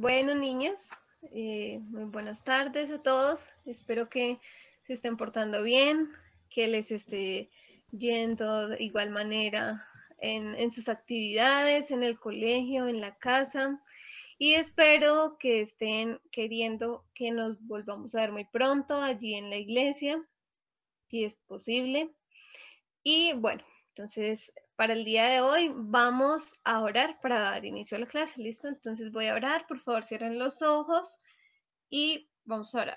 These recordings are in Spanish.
Bueno, niños, muy buenas tardes a todos. Espero que se estén portando bien, que les esté yendo de igual manera en sus actividades, en el colegio, en la casa. Y espero que estén queriendo que nos volvamos a ver muy pronto allí en la iglesia, si es posible. Y bueno, entonces para el día de hoy vamos a orar para dar inicio a la clase, ¿listo? Entonces voy a orar, por favor cierren los ojos y vamos a orar.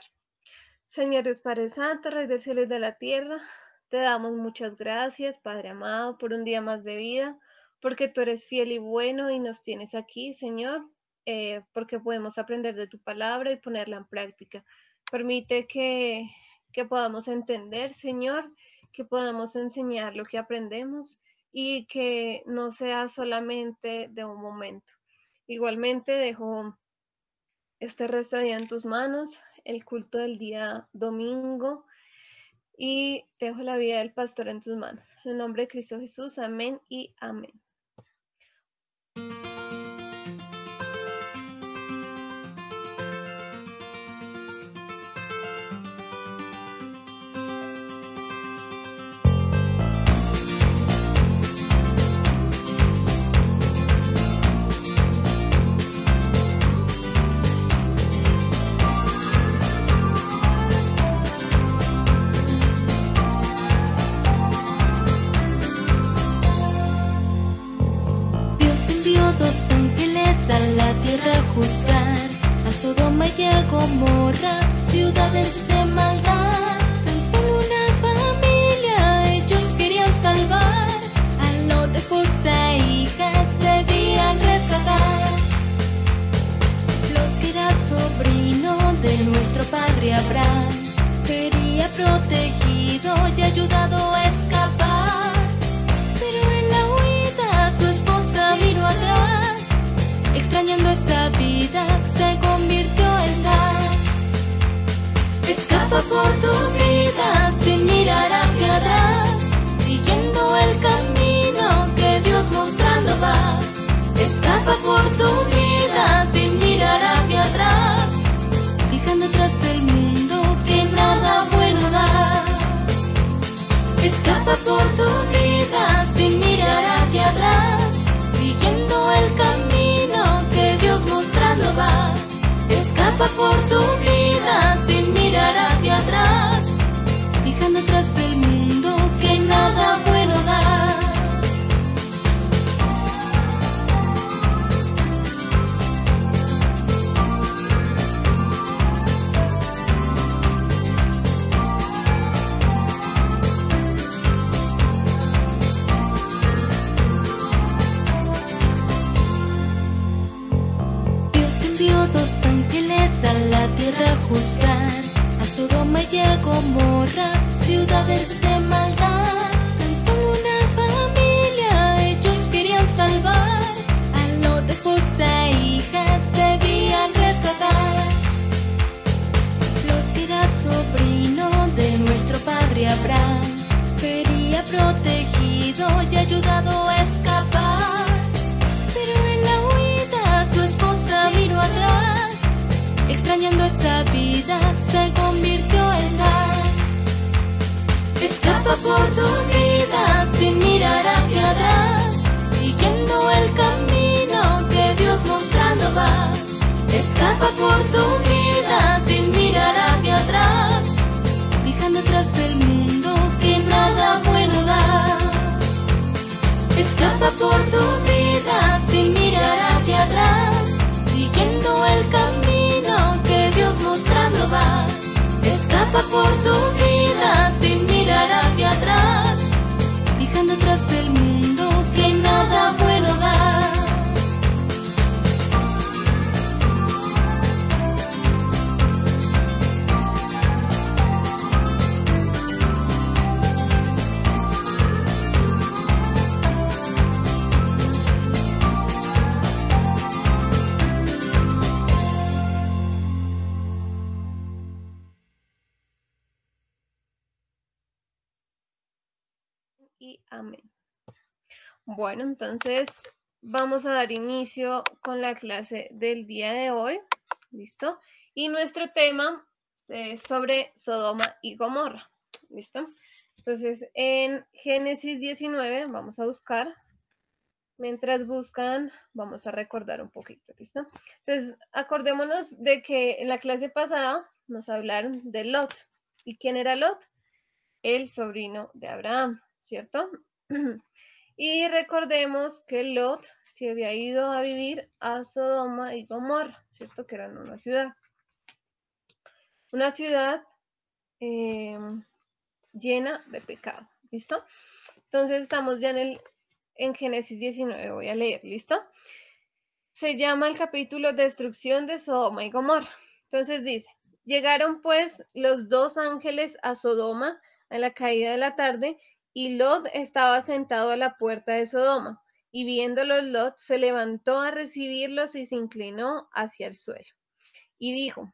Señor Dios Padre Santo, Rey del cielo y de la tierra, te damos muchas gracias, Padre amado, por un día más de vida, porque tú eres fiel y bueno y nos tienes aquí, Señor, porque podemos aprender de tu palabra y ponerla en práctica. Permite que podamos entender, Señor, que podamos enseñar lo que aprendemos y que no sea solamente de un momento. Igualmente dejo este resto de día en tus manos, el culto del día domingo, y dejo la vida del pastor en tus manos. En el nombre de Cristo Jesús, amén y amén. Dos ángeles a la tierra a juzgar, a Sodoma y a Gomorra, ciudades de maldad. Tan solo una familia ellos querían salvar, a Lot, esposa e hijas debían rescatar. Lot, que era sobrino de nuestro padre Abraham, sería protegido y ayudado a escapar, pero en la huida su esposa miró atrás, extrañando esa vida se convirtió en sal. Escapa por tu vida sin mirar hacia atrás, siguiendo el camino que Dios mostrando va. Escapa por tu vida sin mirar hacia atrás, dejando atrás el mundo que nada bueno da. Escapa por tu vida sin mirar hacia atrás, siguiendo el camino que Dios mostrando va. Escapa por tu vida sin mirar hacia atrás, dejando atrás el mundo que nada bueno da. Dos ángeles a la tierra a juzgar, a Sodoma y a Gomorra, ciudades de maldad. Tan solo una familia ellos querían salvar, a Lot, esposa e hijas debían rescatar. Lot, que era sobrino de nuestro padre Abraham, sería protegido y ayudado a escapar, pero en la huida su esposa miró atrás, extrañando esa vida se convirtió en sal. Escapa por tu vida sin mirar hacia atrás, siguiendo el camino que Dios mostrando va. Escapa por tu vida sin mirar hacia atrás, dejando atrás el mundo que nada bueno da. Escapa por tu vida sin mirar hacia atrás, siguiendo el camino que Dios mostrando va. Escapa por tu vida sin mirar hacia atrás, dejando atrás el mundo que nada bueno da. Y amén. Bueno, entonces vamos a dar inicio con la clase del día de hoy. ¿Listo? Y nuestro tema es sobre Sodoma y Gomorra. ¿Listo? Entonces, en Génesis 19, vamos a buscar. Mientras buscan, vamos a recordar un poquito, ¿listo? Entonces, acordémonos de que en la clase pasada nos hablaron de Lot. ¿Y quién era Lot? El sobrino de Abraham, ¿cierto? Y recordemos que Lot se había ido a vivir a Sodoma y Gomorra, ¿cierto? Que eran una ciudad. Una ciudad llena de pecado, ¿listo? Entonces estamos ya en Génesis 19, voy a leer, ¿listo? Se llama el capítulo Destrucción de Sodoma y Gomorra. Entonces dice, llegaron pues los dos ángeles a Sodoma a la caída de la tarde, y Lot estaba sentado a la puerta de Sodoma, y viéndolos Lot se levantó a recibirlos y se inclinó hacia el suelo. Y dijo,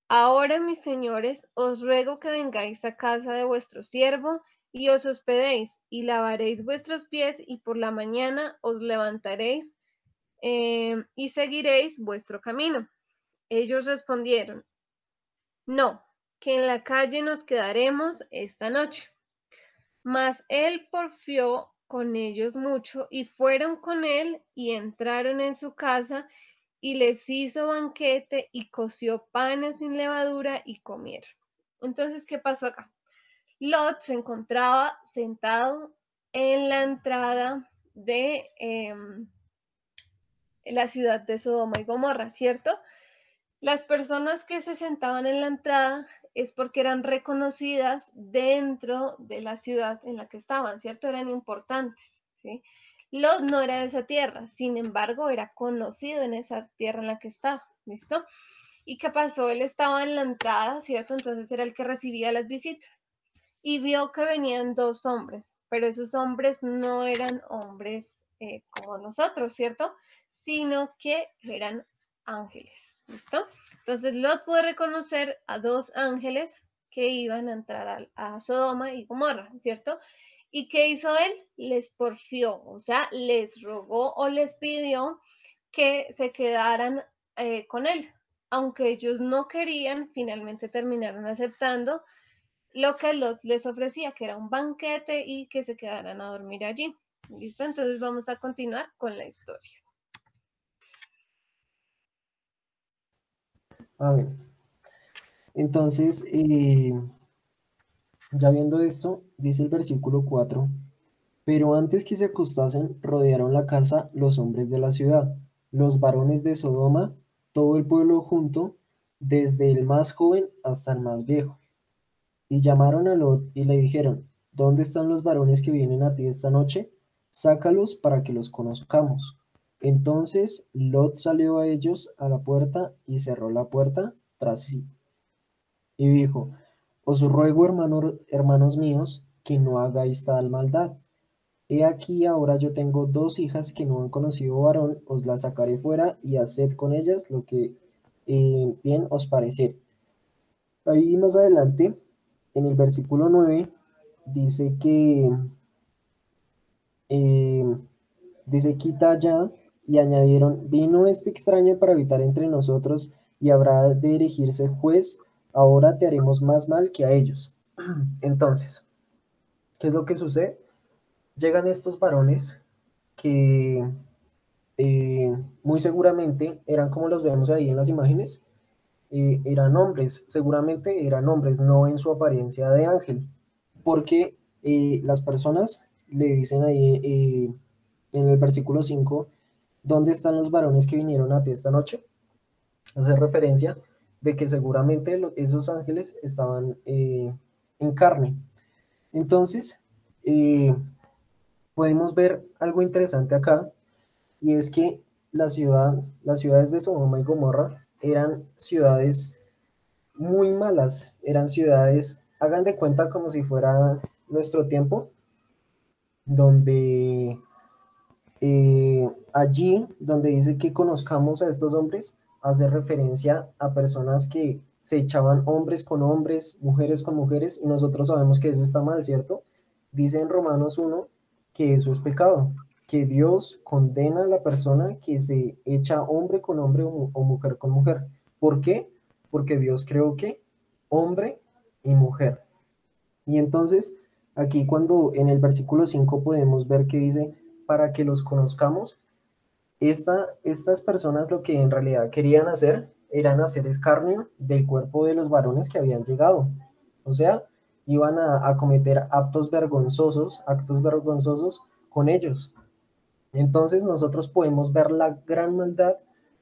ahora mis señores, os ruego que vengáis a casa de vuestro siervo, y os hospedéis, y lavaréis vuestros pies, y por la mañana os levantaréis y seguiréis vuestro camino. Ellos respondieron, no, que en la calle nos quedaremos esta noche. Mas él porfió con ellos mucho, y fueron con él y entraron en su casa, y les hizo banquete y coció panes sin levadura y comieron. Entonces, ¿qué pasó acá? Lot se encontraba sentado en la entrada de la ciudad de Sodoma y Gomorra, ¿cierto? Las personas que se sentaban en la entrada es porque eran reconocidas dentro de la ciudad en la que estaban, ¿cierto? Eran importantes, ¿sí? Lot no era de esa tierra, sin embargo, era conocido en esa tierra en la que estaba, ¿listo? ¿Y qué pasó? Él estaba en la entrada, ¿cierto? Entonces era el que recibía las visitas y vio que venían dos hombres, pero esos hombres no eran hombres como nosotros, ¿cierto? Sino que eran ángeles, ¿listo? Entonces Lot pudo reconocer a dos ángeles que iban a entrar a Sodoma y Gomorra, ¿cierto? ¿Y qué hizo él? Les porfió, o sea, les rogó o les pidió que se quedaran con él. Aunque ellos no querían, finalmente terminaron aceptando lo que Lot les ofrecía, que era un banquete y que se quedaran a dormir allí. ¿Listo? Entonces vamos a continuar con la historia. A ver, entonces, ya viendo esto, dice el versículo 4, pero antes que se acostasen, rodearon la casa los hombres de la ciudad, los varones de Sodoma, todo el pueblo junto, desde el más joven hasta el más viejo. Y llamaron a Lot y le dijeron, ¿dónde están los varones que vienen a ti esta noche? Sácalos para que los conozcamos. Entonces Lot salió a ellos a la puerta y cerró la puerta tras sí. Y dijo, os ruego, hermanos míos, que no hagáis tal maldad. He aquí ahora yo tengo dos hijas que no han conocido varón, os las sacaré fuera y haced con ellas lo que bien os pareciere. Ahí más adelante, en el versículo 9, dice que, eh, dice, quita ya, y añadieron, vino este extraño para habitar entre nosotros y habrá de erigirse juez, ahora te haremos más mal que a ellos. Entonces, ¿qué es lo que sucede? Llegan estos varones que muy seguramente eran como los vemos ahí en las imágenes, eran hombres, seguramente eran hombres, no en su apariencia de ángel, porque las personas le dicen ahí en el versículo 5, ¿dónde están los varones que vinieron a ti esta noche? Hace referencia de que seguramente esos ángeles estaban en carne. Entonces, podemos ver algo interesante acá, y es que las ciudades de Sodoma y Gomorra eran ciudades muy malas, eran ciudades, hagan de cuenta como si fuera nuestro tiempo, donde allí donde dice que conozcamos a estos hombres, hace referencia a personas que se echaban hombres con hombres, mujeres con mujeres, y nosotros sabemos que eso está mal, ¿cierto? Dice en Romanos 1 que eso es pecado. que Dios condena a la persona que se echa hombre con hombre o mujer con mujer. ¿Por qué? Porque Dios creó que hombre y mujer. Y entonces, aquí cuando en el versículo 5 podemos ver que dice, para que los conozcamos, estas personas lo que en realidad querían hacer eran hacer escarnio del cuerpo de los varones que habían llegado. O sea, iban a cometer actos vergonzosos con ellos. Entonces nosotros podemos ver la gran maldad,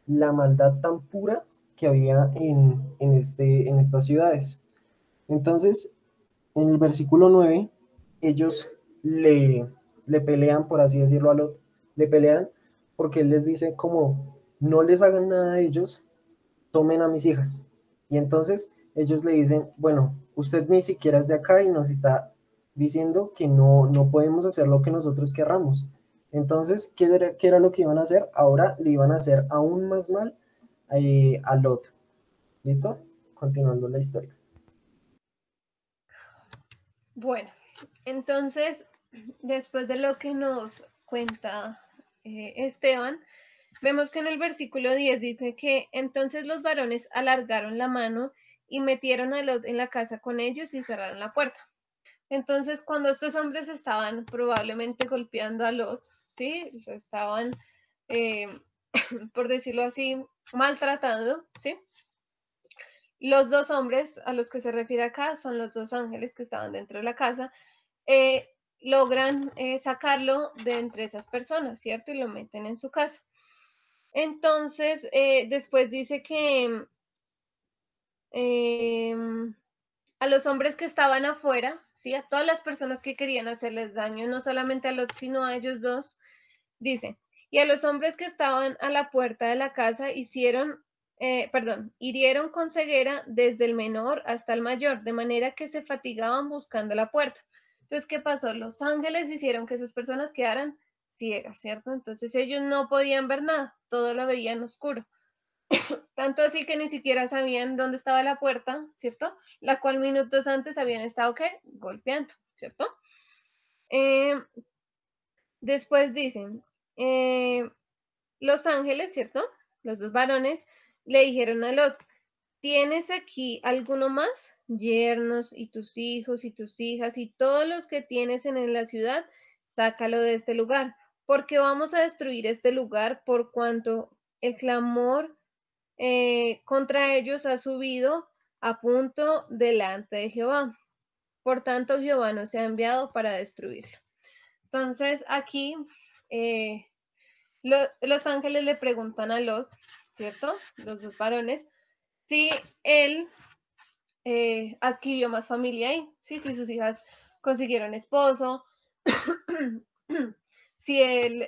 la maldad tan pura que había en estas ciudades. Entonces, en el versículo 9 ellos le, le pelean, por así decirlo, a Lot, le pelean porque él les dice como, no les hagan nada a ellos, tomen a mis hijas. Y entonces ellos le dicen, bueno, usted ni siquiera es de acá y nos está diciendo que no podemos hacer lo que nosotros querramos. Entonces, qué era lo que iban a hacer? Ahora le iban a hacer aún más mal a Lot. ¿Listo? Continuando la historia. Bueno, entonces, después de lo que nos cuenta Esteban, vemos que en el versículo 10 dice que entonces los varones alargaron la mano y metieron a Lot en la casa con ellos y cerraron la puerta. Entonces, cuando estos hombres estaban probablemente golpeando a Lot, ¿sí? Lo estaban, eh, por decirlo así, maltratando, ¿sí? Los dos hombres a los que se refiere acá son los dos ángeles que estaban dentro de la casa, eh, logran sacarlo de entre esas personas, ¿cierto? Y lo meten en su casa. Entonces, después dice que eh, a los hombres que estaban afuera, ¿sí? A todas las personas que querían hacerles daño, no solamente a Lot, sino a ellos dos, dice, y a los hombres que estaban a la puerta de la casa hirieron con ceguera desde el menor hasta el mayor, de manera que se fatigaban buscando la puerta. Entonces, ¿qué pasó? Los ángeles hicieron que esas personas quedaran ciegas, ¿cierto? Entonces ellos no podían ver nada, todo lo veían oscuro. Tanto así que ni siquiera sabían dónde estaba la puerta, ¿cierto? La cual minutos antes habían estado, ¿qué? Golpeando, ¿cierto? Eh, Después dicen, los ángeles, ¿cierto? Los dos varones le dijeron a Lot, ¿tienes aquí alguno más? Yernos y tus hijos y tus hijas y todos los que tienes en la ciudad, sácalo de este lugar, porque vamos a destruir este lugar por cuanto el clamor contra ellos ha subido a punto delante de Jehová. Por tanto, Jehová nos ha enviado para destruirlo. Entonces, aquí eh, los ángeles le preguntan a Lot, ¿cierto? Los dos varones, si él adquirió más familia ahí, ¿sí? Si sus hijas consiguieron esposo, si él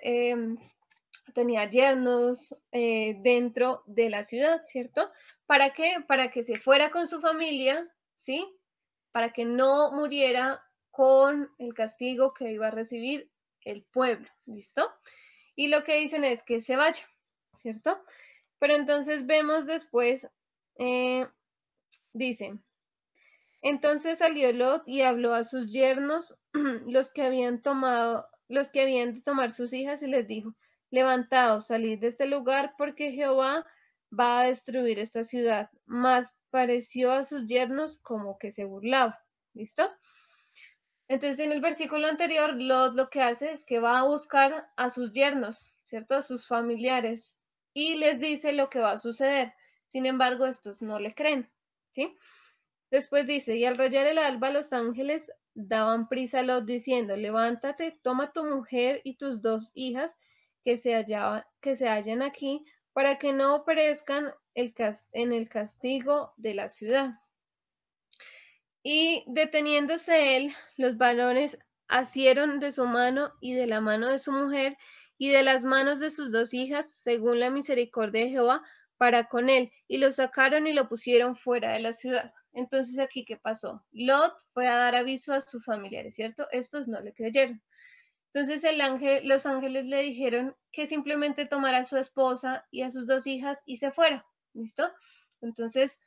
tenía yernos dentro de la ciudad, ¿cierto? ¿Para qué? Para que se fuera con su familia, ¿sí? Para que no muriera con el castigo que iba a recibir el pueblo, ¿listo? Y lo que dicen es que se vaya, ¿cierto? Pero entonces vemos después, eh, dice, entonces salió Lot y habló a sus yernos, los que habían de tomar sus hijas, y les dijo, levantaos, salid de este lugar, porque Jehová va a destruir esta ciudad. Mas pareció a sus yernos como que se burlaba. ¿Listo? Entonces, en el versículo anterior, Lot lo que hace es que va a buscar a sus yernos, ¿cierto? A sus familiares, y les dice lo que va a suceder. Sin embargo, estos no le creen, ¿sí? Después dice, y al rayar el alba los ángeles daban prisa a Lot diciendo, levántate, toma tu mujer y tus dos hijas que se hallan aquí, para que no perezcan en el castigo de la ciudad. Y deteniéndose él, los varones asieron de su mano y de la mano de su mujer y de las manos de sus dos hijas, según la misericordia de Jehová, para con él, y lo sacaron y lo pusieron fuera de la ciudad. Entonces aquí, ¿qué pasó? Lot fue a dar aviso a sus familiares, ¿cierto? Estos no le creyeron. Entonces los ángeles le dijeron que simplemente tomara a su esposa y a sus dos hijas y se fuera, ¿listo? Entonces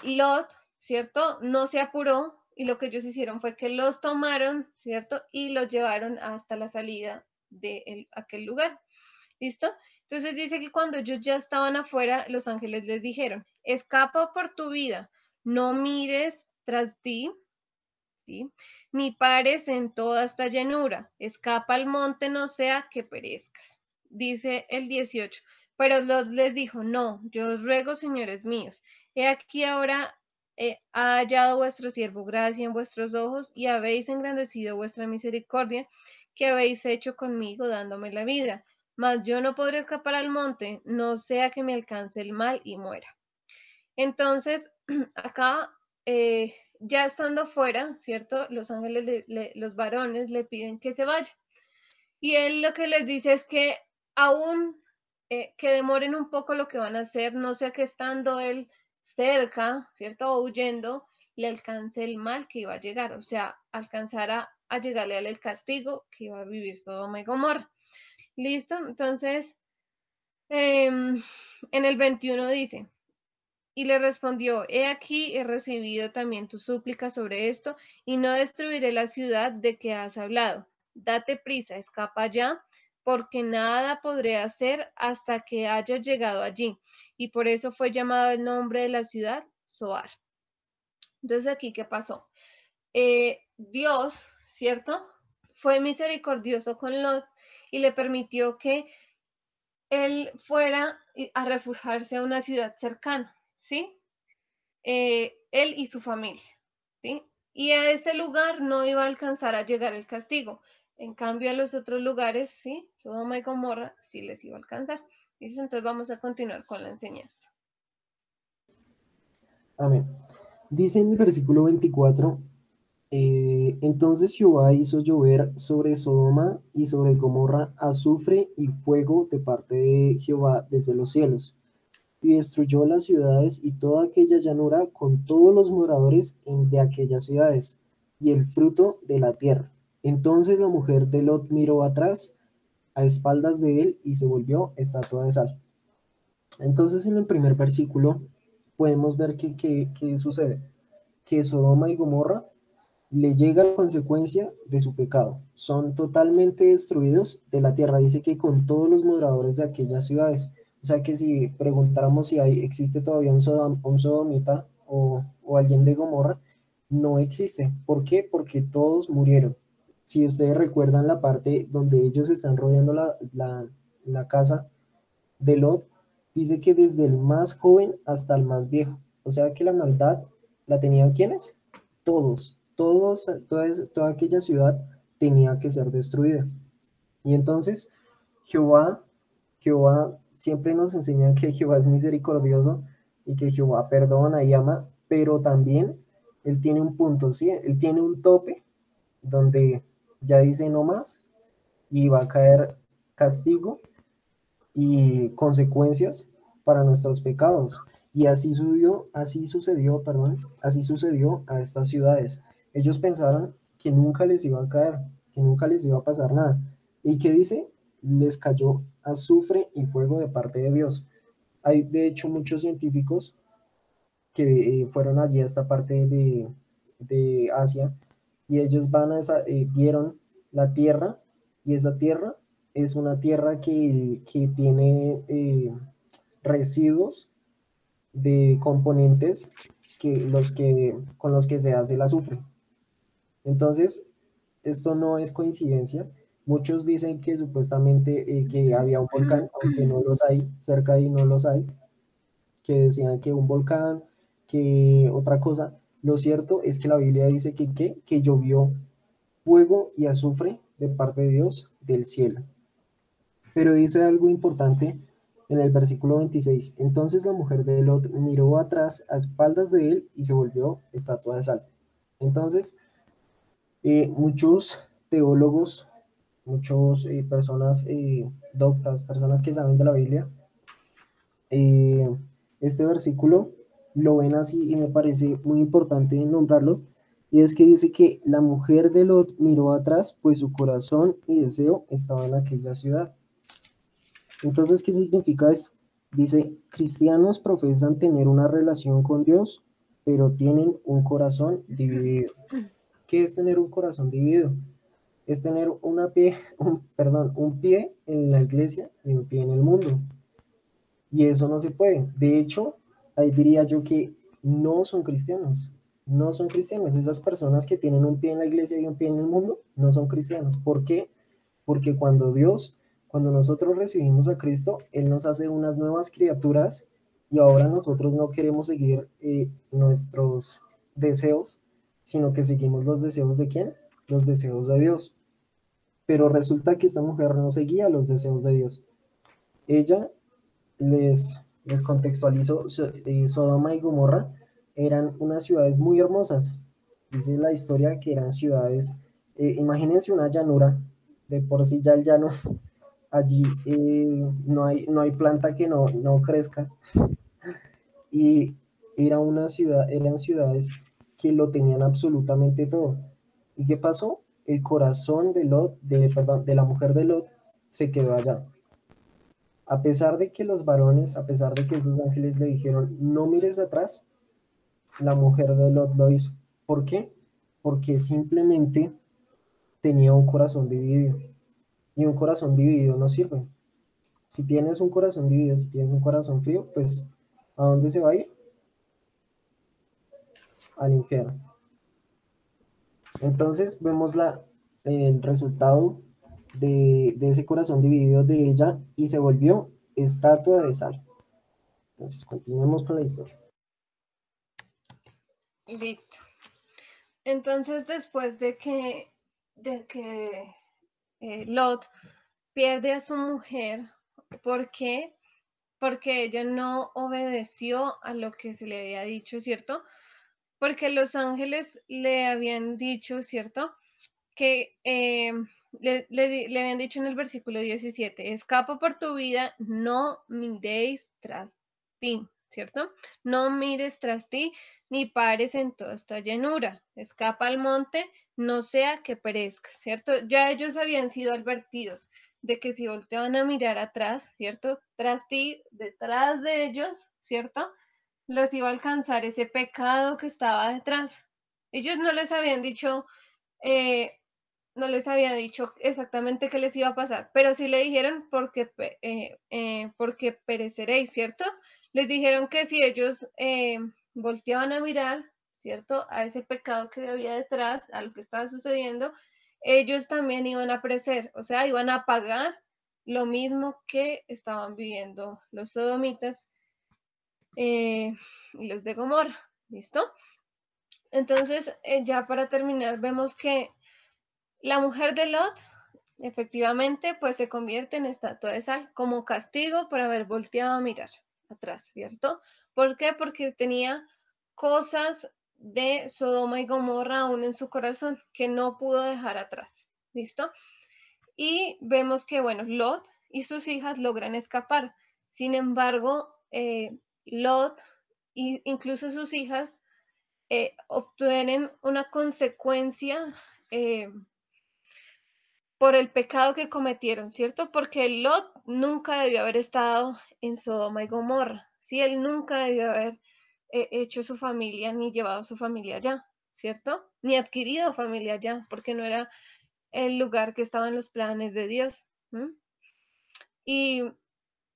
Lot, ¿cierto? No se apuró y lo que ellos hicieron fue que los tomaron, ¿cierto? Y los llevaron hasta la salida de aquel lugar. ¿Listo? Entonces dice que cuando ellos ya estaban afuera, los ángeles les dijeron, escapa por tu vida, no mires tras ti, ¿sí? Ni pares en toda esta llanura, escapa al monte, no sea que perezcas. Dice el 18, pero Lot les dijo, no, yo os ruego, señores míos, he aquí ahora ha hallado vuestro siervo gracia en vuestros ojos y habéis engrandecido vuestra misericordia que habéis hecho conmigo dándome la vida. Mas yo no podré escapar al monte, no sea que me alcance el mal y muera. Entonces, acá, ya estando fuera, ¿cierto? Los ángeles, los varones le piden que se vaya. Y él lo que les dice es que aún que demoren un poco lo que van a hacer, no sea que estando él cerca, ¿cierto? O huyendo, le alcance el mal que iba a llegar, o sea, alcanzara a llegarle al castigo que iba a vivir Sodoma y Gomorra. ¿Listo? Entonces, en el 21 dice, y le respondió, he aquí, he recibido también tu súplica sobre esto, y no destruiré la ciudad de que has hablado. Date prisa, escapa ya, porque nada podré hacer hasta que hayas llegado allí. Y por eso fue llamado el nombre de la ciudad Zoar. Entonces aquí, ¿qué pasó? Dios, ¿cierto? Fue misericordioso con Lot y le permitió que él fuera a refugiarse a una ciudad cercana, ¿sí? Él y su familia, ¿sí? Y a este lugar no iba a alcanzar a llegar el castigo. En cambio, a los otros lugares, sí, Sodoma y Gomorra, sí les iba a alcanzar. ¿Listo? Entonces vamos a continuar con la enseñanza. Amén. Dice en el versículo 24, entonces Jehová hizo llover sobre Sodoma y sobre Gomorra azufre y fuego de parte de Jehová desde los cielos, y destruyó las ciudades y toda aquella llanura con todos los moradores de aquellas ciudades y el fruto de la tierra. Entonces la mujer de Lot miró atrás a espaldas de él y se volvió estatua de sal. Entonces en el primer versículo podemos ver que sucede, que Sodoma y Gomorra le llega la consecuencia de su pecado. Son totalmente destruidos de la tierra. Dice que con todos los moradores de aquellas ciudades. O sea que si preguntáramos si existe todavía un sodomita o alguien de Gomorra, no existe. ¿Por qué? Porque todos murieron. Si ustedes recuerdan la parte donde ellos están rodeando la casa de Lot, dice que desde el más joven hasta el más viejo. O sea que la maldad la tenían ¿quiénes? Todos, toda aquella ciudad tenía que ser destruida. Y entonces Jehová, Jehová siempre nos enseña que Jehová es misericordioso y que Jehová perdona y ama, pero también Él tiene un punto, ¿sí? Él tiene un tope donde ya dice no más y va a caer castigo y consecuencias para nuestros pecados. Y así sucedió a estas ciudades. Ellos pensaron que nunca les iba a caer, que nunca les iba a pasar nada. ¿Y qué dice? Les cayó azufre y fuego de parte de Dios. Hay de hecho muchos científicos que fueron allí a esta parte de Asia y ellos vieron la tierra y esa tierra es una tierra que tiene residuos de componentes con los que se hace el azufre. Entonces, esto no es coincidencia. Muchos dicen que supuestamente que había un volcán, aunque no los hay, cerca de ahí no los hay, que decían que un volcán, que otra cosa. Lo cierto es que la Biblia dice que llovió fuego y azufre de parte de Dios del cielo. Pero dice algo importante en el versículo 26. Entonces la mujer de Lot miró atrás a espaldas de él y se volvió estatua de sal. Entonces, muchos teólogos, muchas personas doctas, personas que saben de la Biblia, eh, este versículo lo ven así y me parece muy importante nombrarlo. Y es que dice que la mujer de Lot miró atrás, pues su corazón y deseo estaban en aquella ciudad. Entonces, ¿qué significa esto? Dice, cristianos profesan tener una relación con Dios, pero tienen un corazón dividido. ¿Qué es tener un corazón dividido? es tener un pie en la iglesia y un pie en el mundo. Y eso no se puede. De hecho, ahí diría yo que no son cristianos. No son cristianos. Esas personas que tienen un pie en la iglesia y un pie en el mundo, no son cristianos. ¿Por qué? Porque cuando nosotros recibimos a Cristo, Él nos hace unas nuevas criaturas y ahora nosotros no queremos seguir nuestros deseos, sino que seguimos los deseos de ¿quién? Los deseos de Dios. Pero resulta que esta mujer no seguía los deseos de Dios. Ella les contextualizo, Sodoma y Gomorra eran unas ciudades muy hermosas. Dice la historia que eran ciudades, imagínense una llanura, de por sí ya el llano, allí no hay planta que no crezca, y eran ciudades que lo tenían absolutamente todo. ¿Y qué pasó? El corazón de Lot, perdón, de la mujer de Lot se quedó allá. A pesar de que los varones, a pesar de que esos ángeles le dijeron, no mires atrás, la mujer de Lot lo hizo. ¿Por qué? Porque simplemente tenía un corazón dividido. Y un corazón dividido no sirve. Si tienes un corazón dividido, si tienes un corazón frío, pues ¿a dónde se va a ir? Al infierno. Entonces vemos el resultado de ese corazón dividido de ella y se volvió estatua de sal. Entonces continuemos con la historia. Listo. Entonces, después de que Lot pierde a su mujer, ¿por qué? Porque ella no obedeció a lo que se le había dicho, ¿cierto? Porque los ángeles le habían dicho, ¿cierto? Que le habían dicho en el versículo 17, escapa por tu vida, no miréis tras ti, ¿cierto? No mires tras ti, ni pares en toda esta llanura, escapa al monte, no sea que perezcas, ¿cierto? Ya ellos habían sido advertidos de que si volteaban a mirar atrás, ¿cierto? Tras ti, detrás de ellos, ¿cierto? Los iba a alcanzar ese pecado que estaba detrás. Ellos no les habían dicho, eh, no les había dicho exactamente qué les iba a pasar, pero sí le dijeron porque pereceréis, ¿cierto? Les dijeron que si ellos volteaban a mirar, ¿cierto? A ese pecado que había detrás, a lo que estaba sucediendo, ellos también iban a perecer, o sea, iban a pagar lo mismo que estaban viviendo los sodomitas y los de Gomorra, ¿listo? Entonces, ya para terminar, vemos que la mujer de Lot efectivamente pues se convierte en estatua de sal como castigo por haber volteado a mirar atrás, ¿cierto? ¿Por qué? Porque tenía cosas de Sodoma y Gomorra aún en su corazón que no pudo dejar atrás, ¿listo? Y vemos que, bueno, Lot y sus hijas logran escapar. Sin embargo, Lot e incluso sus hijas obtienen una consecuencia por el pecado que cometieron, ¿cierto? Porque Lot nunca debió haber estado en Sodoma y Gomorra, ¿sí? Él nunca debió haber hecho su familia ni llevado su familia allá, ¿cierto? Ni adquirido familia allá, porque no era el lugar que estaba en los planes de Dios. ¿Mm? Y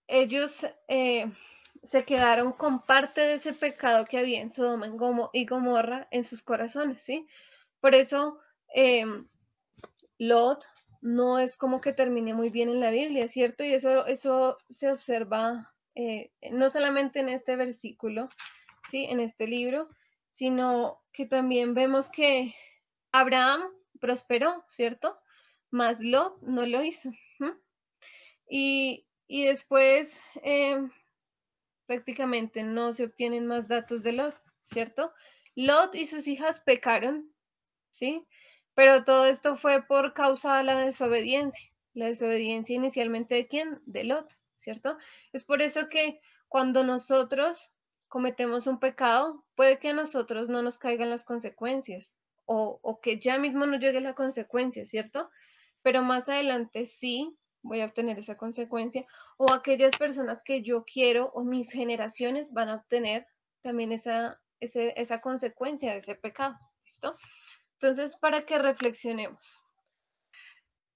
ellos se quedaron con parte de ese pecado que había en Sodoma y Gomorra en sus corazones, ¿sí? Por eso Lot no es como que termine muy bien en la Biblia, ¿cierto? Y eso se observa no solamente en este versículo, ¿sí? En este libro, sino que también vemos que Abraham prosperó, ¿cierto? Mas Lot no lo hizo. ¿Mm? Y después prácticamente no se obtienen más datos de Lot, ¿cierto? Lot y sus hijas pecaron, ¿sí? Pero todo esto fue por causa de la desobediencia inicialmente de quién, de Lot, ¿cierto? Es por eso que cuando nosotros cometemos un pecado, puede que a nosotros no nos caigan las consecuencias o que ya mismo no llegue la consecuencia, ¿cierto? Pero más adelante sí voy a obtener esa consecuencia o aquellas personas que yo quiero o mis generaciones van a obtener también esa consecuencia de ese pecado, ¿listo? Entonces, para que reflexionemos.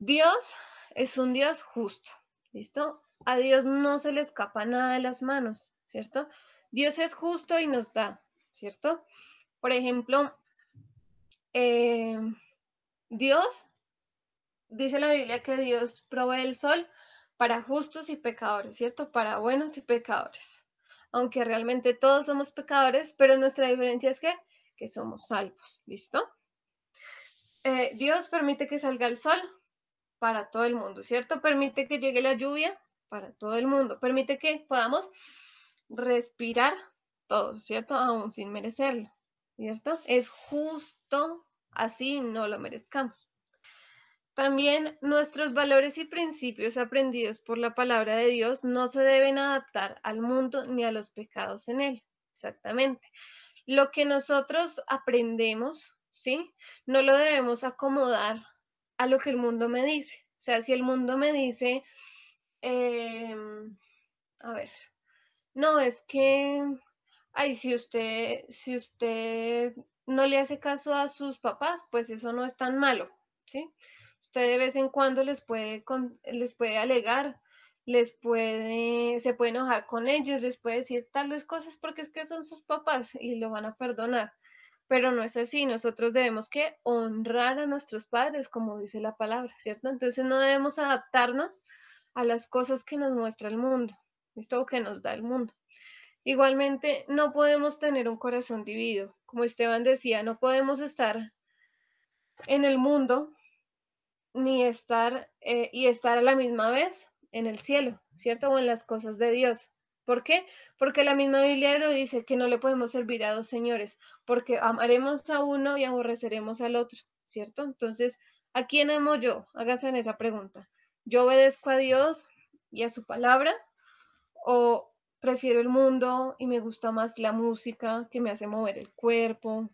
Dios es un Dios justo, ¿listo? A Dios no se le escapa nada de las manos, ¿cierto? Dios es justo y nos da, ¿cierto? Por ejemplo, eh, Dios, dice la Biblia que Dios provee el sol para justos y pecadores, ¿cierto? Para buenos y pecadores. Aunque realmente todos somos pecadores, pero nuestra diferencia es que somos salvos, ¿listo? Dios permite que salga el sol para todo el mundo, ¿cierto? Permite que llegue la lluvia para todo el mundo, permite que podamos respirar todos, ¿cierto? Aún sin merecerlo, ¿cierto? Es justo así no lo merezcamos. También nuestros valores y principios aprendidos por la palabra de Dios no se deben adaptar al mundo ni a los pecados en él. Exactamente. Lo que nosotros aprendemos, ¿sí? No lo debemos acomodar a lo que el mundo me dice. O sea, si el mundo me dice, eh, a ver, no, es que, ay, si usted no le hace caso a sus papás, pues eso no es tan malo, ¿sí? Usted de vez en cuando les puede alegar, se puede enojar con ellos, les puede decir tales cosas porque es que son sus papás y lo van a perdonar. Pero no es así, nosotros debemos que honrar a nuestros padres, como dice la palabra, ¿cierto? Entonces no debemos adaptarnos a las cosas que nos muestra el mundo, esto que nos da el mundo. Igualmente, no podemos tener un corazón dividido. Como Esteban decía, no podemos estar en el mundo ni estar a la misma vez en el cielo, ¿cierto? O en las cosas de Dios. ¿Por qué? Porque la misma Biblia lo dice que no le podemos servir a dos señores, porque amaremos a uno y aborreceremos al otro, ¿cierto? Entonces, ¿a quién amo yo? Háganse en esa pregunta. ¿Yo obedezco a Dios y a su palabra? ¿O prefiero el mundo y me gusta más la música que me hace mover el cuerpo?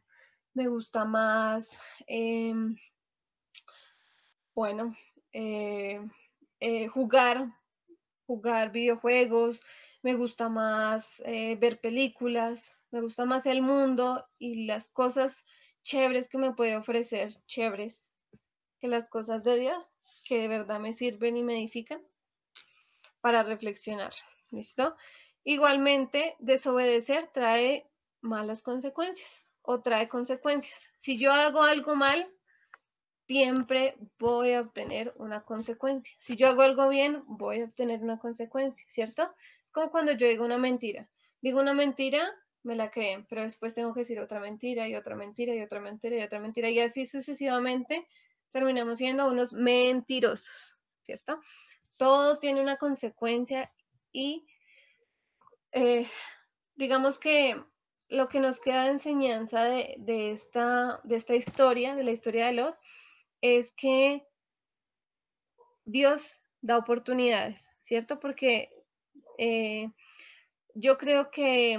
Me gusta más, eh, bueno, eh, jugar videojuegos, me gusta más ver películas, me gusta más el mundo y las cosas chéveres que me puede ofrecer, chéveres, que las cosas de Dios, que de verdad me sirven y me edifican para reflexionar. ¿Listo? Igualmente, desobedecer trae malas consecuencias o trae consecuencias. Si yo hago algo mal, siempre voy a obtener una consecuencia. Si yo hago algo bien, voy a obtener una consecuencia, ¿cierto? Es como cuando yo digo una mentira. Digo una mentira, me la creen, pero después tengo que decir otra mentira y otra mentira y otra mentira y otra mentira y así sucesivamente terminamos siendo unos mentirosos, ¿cierto? Todo tiene una consecuencia y eh, digamos que lo que nos queda de enseñanza de esta historia, de la historia de Lot, es que Dios da oportunidades, ¿cierto? Porque eh, yo creo que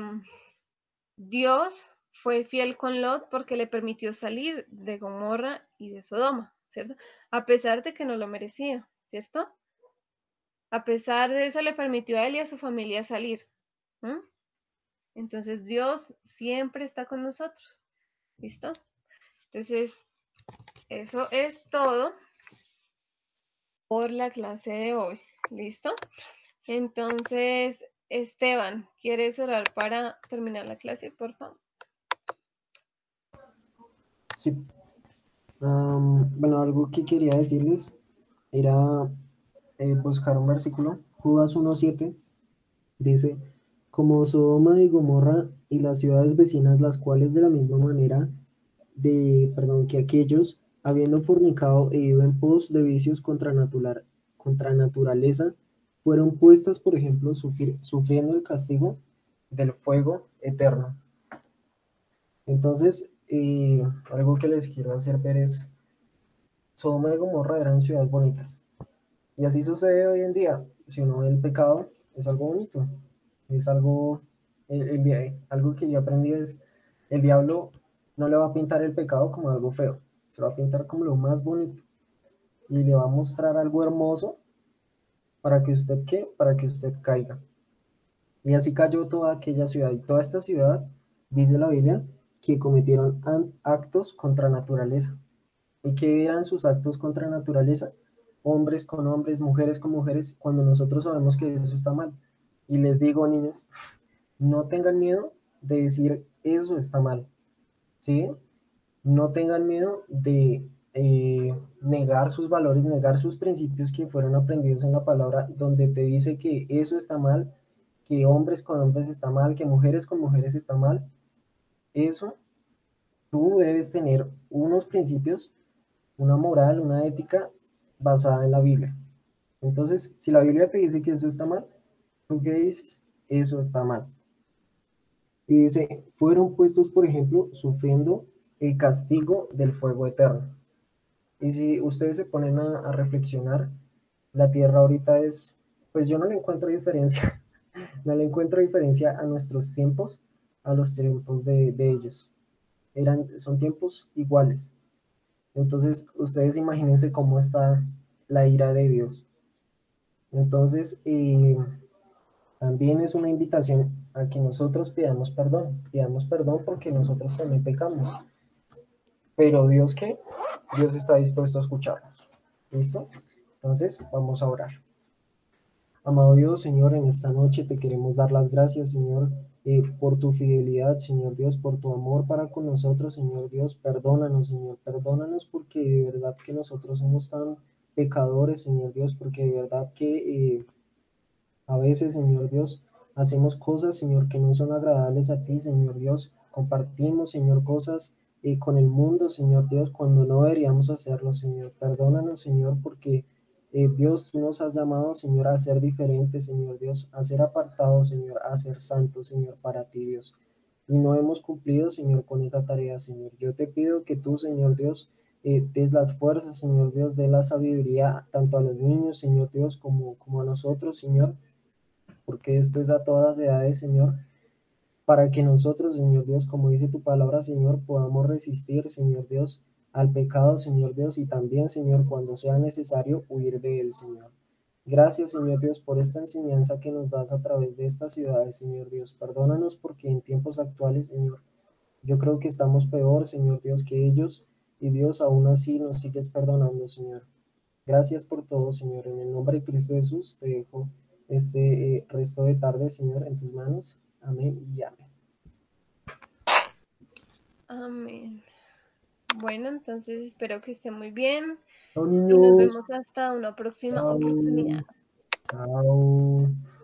Dios fue fiel con Lot porque le permitió salir de Gomorra y de Sodoma, ¿cierto? A pesar de que no lo merecía, ¿cierto? A pesar de eso le permitió a él y a su familia salir. ¿Mm? Entonces Dios siempre está con nosotros. ¿Listo? Entonces, eso es todo por la clase de hoy. ¿Listo? Entonces, Esteban, ¿quieres orar para terminar la clase, por favor? Sí. Bueno, algo que quería decirles era buscar un versículo. Judas 1:7 dice, como Sodoma y Gomorra y las ciudades vecinas, las cuales de la misma manera que aquellos, habiendo fornicado e ido en pos de vicios contra naturaleza, fueron puestas, por ejemplo, sufriendo el castigo del fuego eterno. Entonces, algo que les quiero hacer ver es, Sodoma y Gomorra eran ciudades bonitas. Y así sucede hoy en día. Si uno ve el pecado, es algo bonito. Es algo, algo que yo aprendí es, el diablo no le va a pintar el pecado como algo feo, se lo va a pintar como lo más bonito. Y le va a mostrar algo hermoso para que usted, ¿qué? Para que usted caiga. Y así cayó toda aquella ciudad. Y toda esta ciudad, dice la Biblia, que cometieron actos contra naturaleza. ¿Y qué eran sus actos contra naturaleza? hombres con hombres, mujeres con mujeres, cuando nosotros sabemos que eso está mal. Y les digo, niños, no tengan miedo de decir eso está mal, ¿sí? No tengan miedo de negar sus valores, negar sus principios que fueron aprendidos en la palabra, donde te dice que eso está mal, que hombres con hombres está mal, que mujeres con mujeres está mal. Eso, tú debes tener unos principios, una moral, una ética basada en la Biblia. Entonces, si la Biblia te dice que eso está mal, ¿tú qué dices? Eso está mal. Y dice, fueron puestos, por ejemplo, sufriendo el castigo del fuego eterno. Y si ustedes se ponen a reflexionar, la tierra ahorita es, pues yo no le encuentro diferencia, no le encuentro diferencia a nuestros tiempos, a los tiempos de ellos. Son tiempos iguales. Entonces, ustedes imagínense cómo está la ira de Dios. Entonces, también es una invitación a que nosotros pidamos perdón porque nosotros también pecamos. Pero Dios, ¿qué? Dios está dispuesto a escucharnos. ¿Listo? Entonces, vamos a orar. Amado Dios, Señor, en esta noche te queremos dar las gracias, Señor, por tu fidelidad, Señor Dios, por tu amor para con nosotros, Señor Dios. Perdónanos, Señor, perdónanos porque de verdad que nosotros somos tan pecadores, Señor Dios, porque de verdad que a veces, Señor Dios, hacemos cosas, Señor, que no son agradables a ti, Señor Dios. Compartimos, Señor, cosas con el mundo, Señor Dios, cuando no deberíamos hacerlo, Señor. Perdónanos, Señor, porque Dios, tú nos has llamado, Señor, a ser diferentes, Señor Dios, a ser apartados, Señor, a ser santos, Señor, para ti, Dios. Y no hemos cumplido, Señor, con esa tarea, Señor. Yo te pido que tú, Señor Dios, des las fuerzas, Señor Dios, de la sabiduría tanto a los niños, Señor Dios, como a nosotros, Señor, porque esto es a todas edades, Señor, para que nosotros, Señor Dios, como dice tu palabra, Señor, podamos resistir, Señor Dios, al pecado, Señor Dios, y también, Señor, cuando sea necesario, huir de él, Señor. Gracias, Señor Dios, por esta enseñanza que nos das a través de estas ciudades, Señor Dios. Perdónanos porque en tiempos actuales, Señor, yo creo que estamos peor, Señor Dios, que ellos, y Dios, aún así nos sigues perdonando, Señor. Gracias por todo, Señor. En el nombre de Cristo Jesús te dejo este resto de tarde, Señor, en tus manos. Amén y amén. Amén. Bueno, entonces espero que esté muy bien Chao, y nos niños. vemos hasta una próxima Chao. oportunidad. Chao.